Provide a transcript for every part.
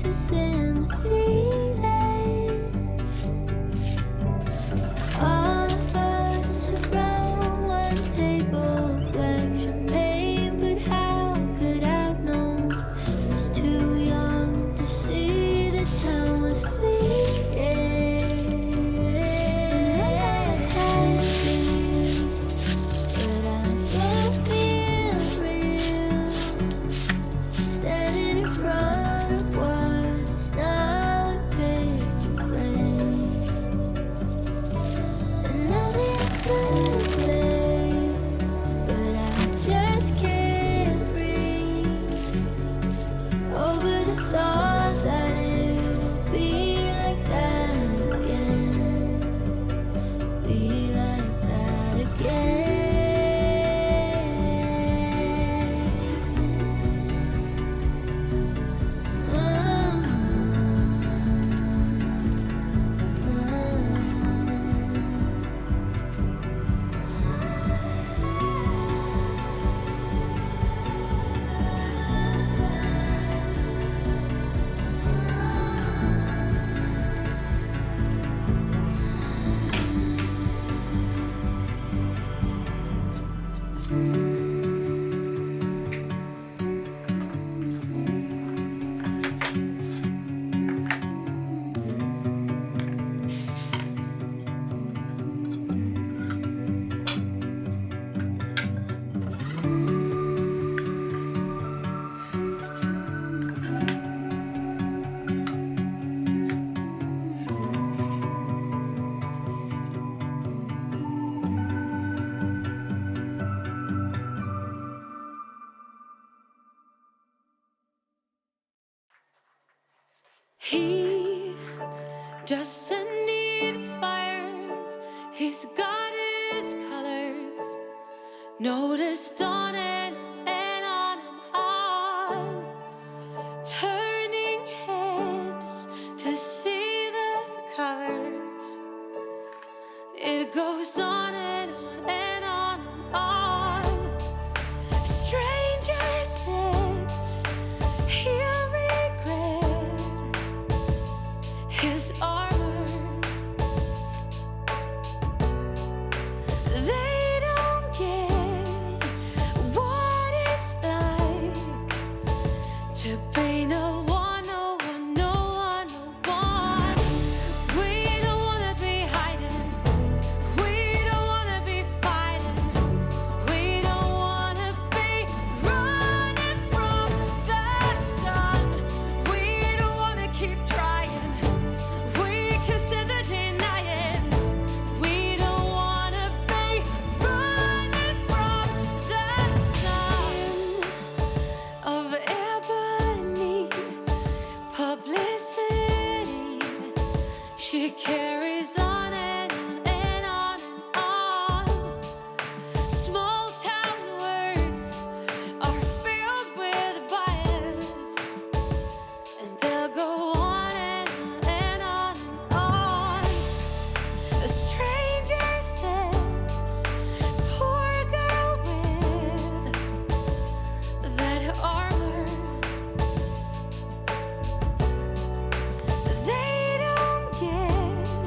voices in the ceiling. All of us around one table, black champagne, but how could I have known? Was too young to see the time was fleeting. And I feel, but I don't feel real. Standing in front of what's now a picture frame. And nothing could play, but I just can't breathe over the thought that it would be like that again. Be like that again. He doesn't need fires, he's got his colors noticed on and on and on, turning heads to see the colors. It goes on and on and on and on. Stranger says he'll regret his armor. They don't get what it's like to be no one, no one, no one, no one. We don't wanna be hiding. We don't wanna be fighting. We don't wanna be running from the sun. We don't wanna keep trying. We consider denying. We don't wanna be running from the sun of ebony publicity. She carries on and on and on and on. Small town words are filled with bias, and they'll go on and on and on and on. A stranger says, poor girl with that armor. They don't get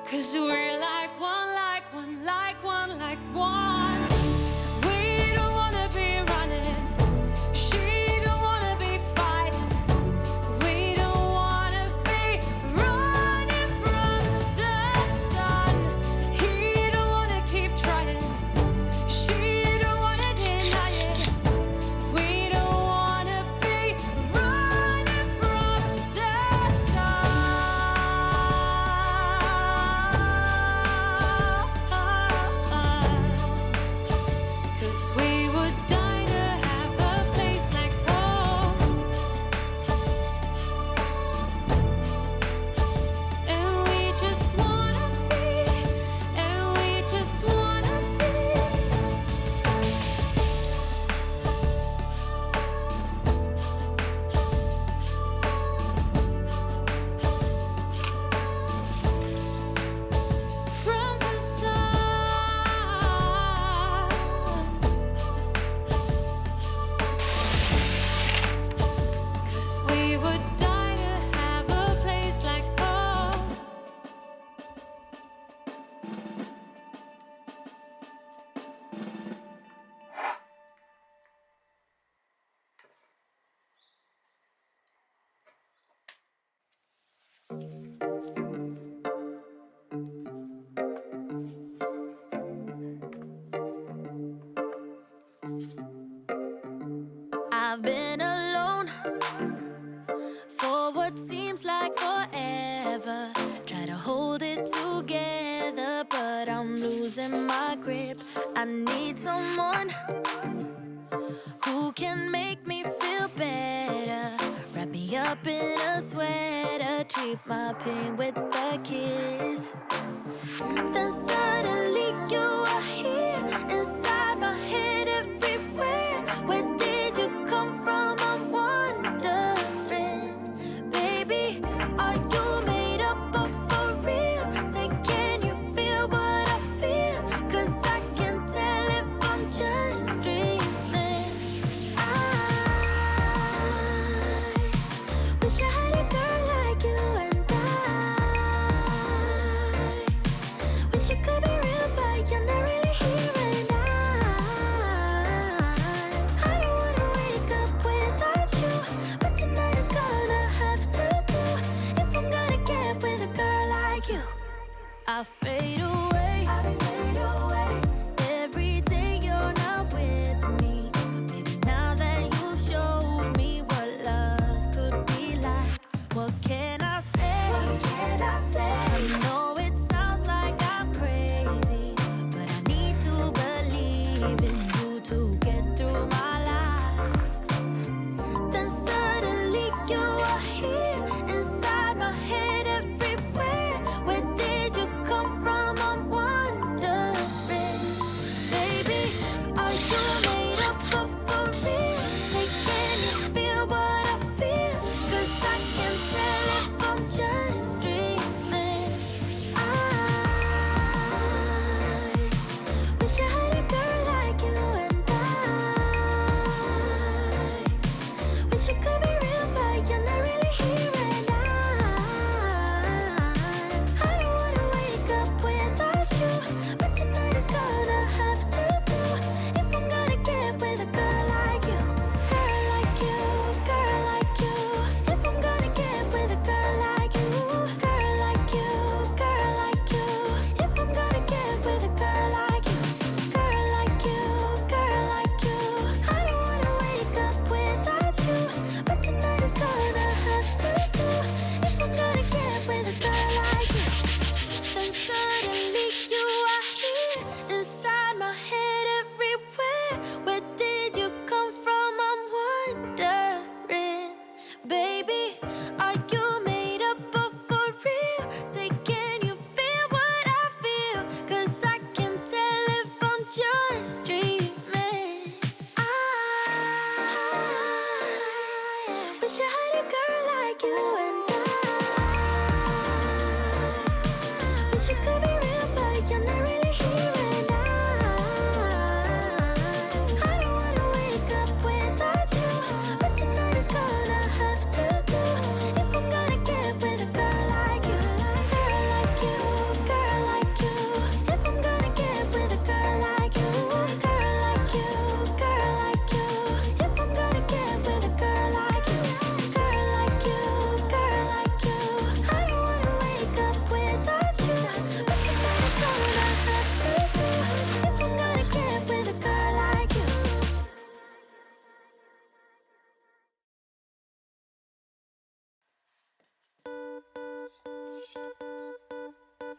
'Cause we're like one, like one, like one, like one. We don't wanna be running. She don't wanna be fighting. We don't wanna be running from the sun. He don't wanna keep trying. She don't wanna deny it. We don't wanna be running from the sun. 'Cause we would die to have a place like home. And we just wanna be, and we just wanna be. From the sun. 'Cause we would die to have a place like home. I've been alone for what seems like forever. Try to hold it together, but I'm losing my grip. I need someone who can make me feel better. Wrap me up in a sweater, treat my pain with a kiss. Then suddenly you are here, inside my head, everywhere. Where did you come from? I'm wondering, baby, are you made up of for real? Say, can you feel what I feel? 'Cause I can tell if I'm just dreaming. I wish I had a girl like you, and wish you could be real, but you're not really here. And I don't wanna wake up without you. But tonight is gonna have to do if I'm gonna get with a girl like you. I fade away. Every day you're not with me. Maybe now that you've showed me what love could be like, what can I say? I know it sounds like I'm crazy, but I need to believe in you to get through my life. Then suddenly you are here, inside my head, everywhere. Where did you come from?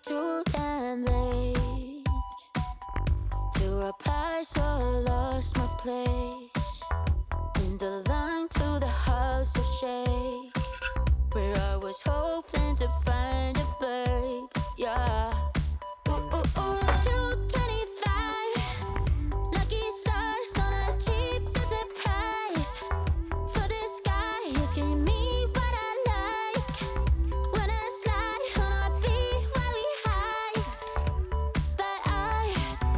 too damn late to reply, so I lost my place in the line to the house of shade, where I was hoping to find a babe. Yeah. Ooh, ooh, ooh, 225 lucky stars on a cheap visit price. For this guy, he's giving me what I like. When I slide on a beat while we hide, but I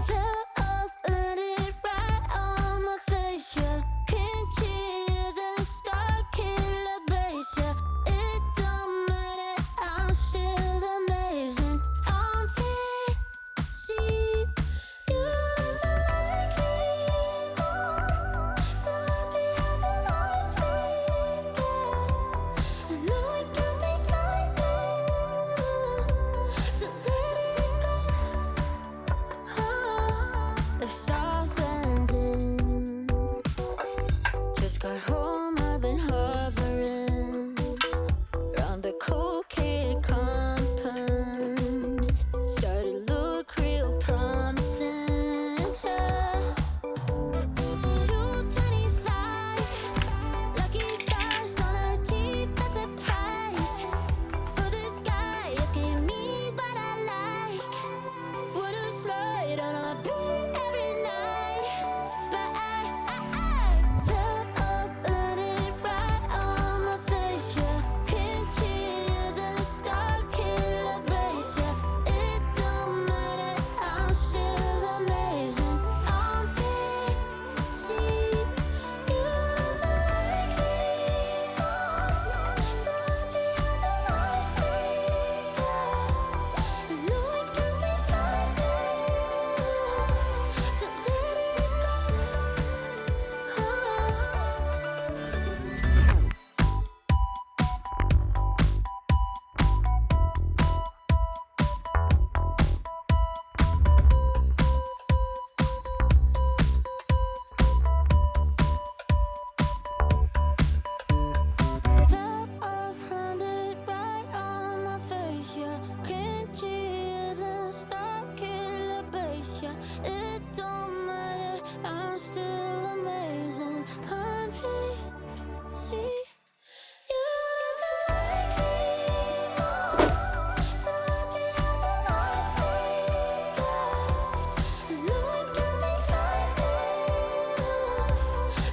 fell off, landed right on my face. Yeah, can't hear the star killer bass. Yeah, it don't matter, I'm still amazing. I'm fit, see, you don't like me more. So happy having lost me. Yeah, I know it can be frightening to let it go. The South Landing. Just got home, I've been hovering around the cool kid compound. Started to look real promising. Yeah. 225 lucky stars on a cheap visit price. For this guy, asking me what I like. Wanna slide on a beat every night, but I fell off, landed right on my face. Yeah, can't hear the star killer bass. Yeah, it don't matter, I'm still amazing. I'm fit, see, you don't like me more. So happy having lost me. Yeah, I know it can be frightening to let it go. Fell off, landed right on my face. Yeah, can't hear the star killer bass. Yeah, it don't matter, I'm still amazing. I'm free, see, you don't like me more. So happy having lost me. Yeah, I know it can be frightening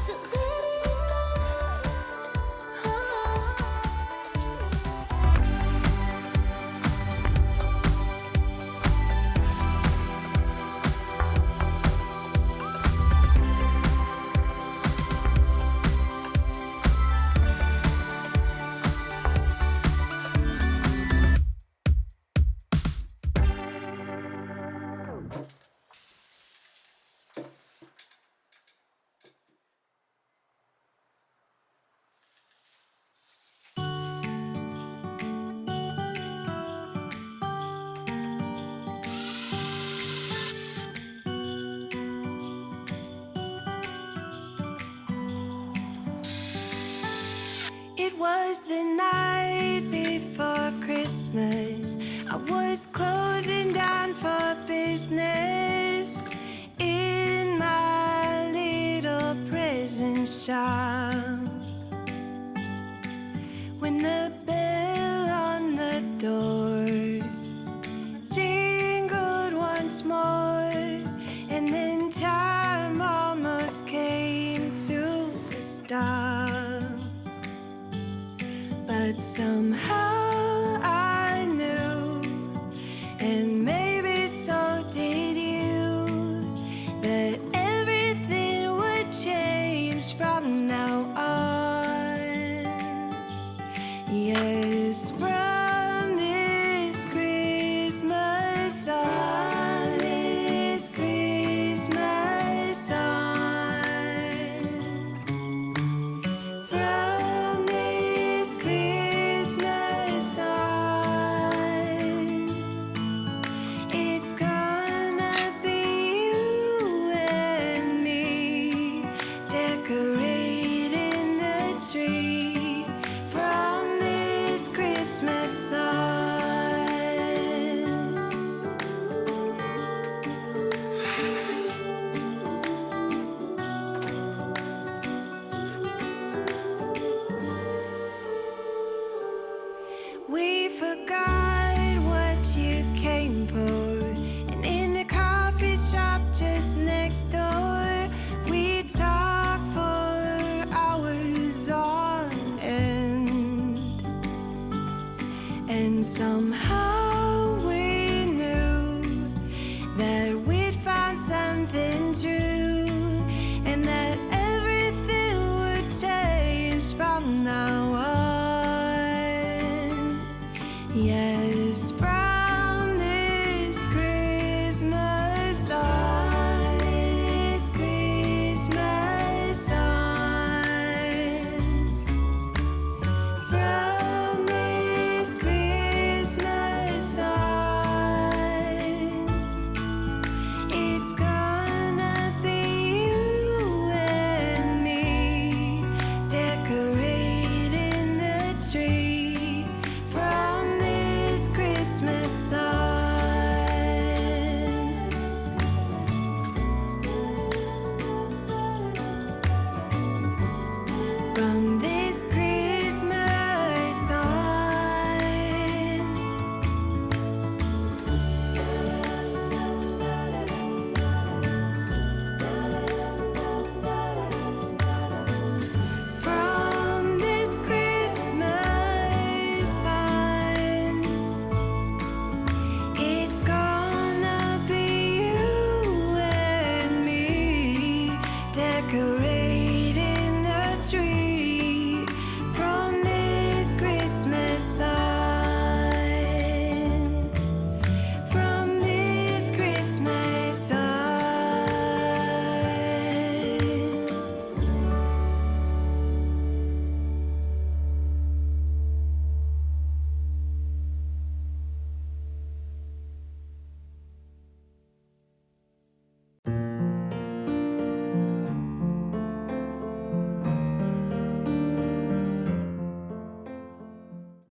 to let it go. It was the night before Christmas. I was closing down for business in my little prison shop, when the bell on the door jingled once more, and then time almost came to a stop. But somehow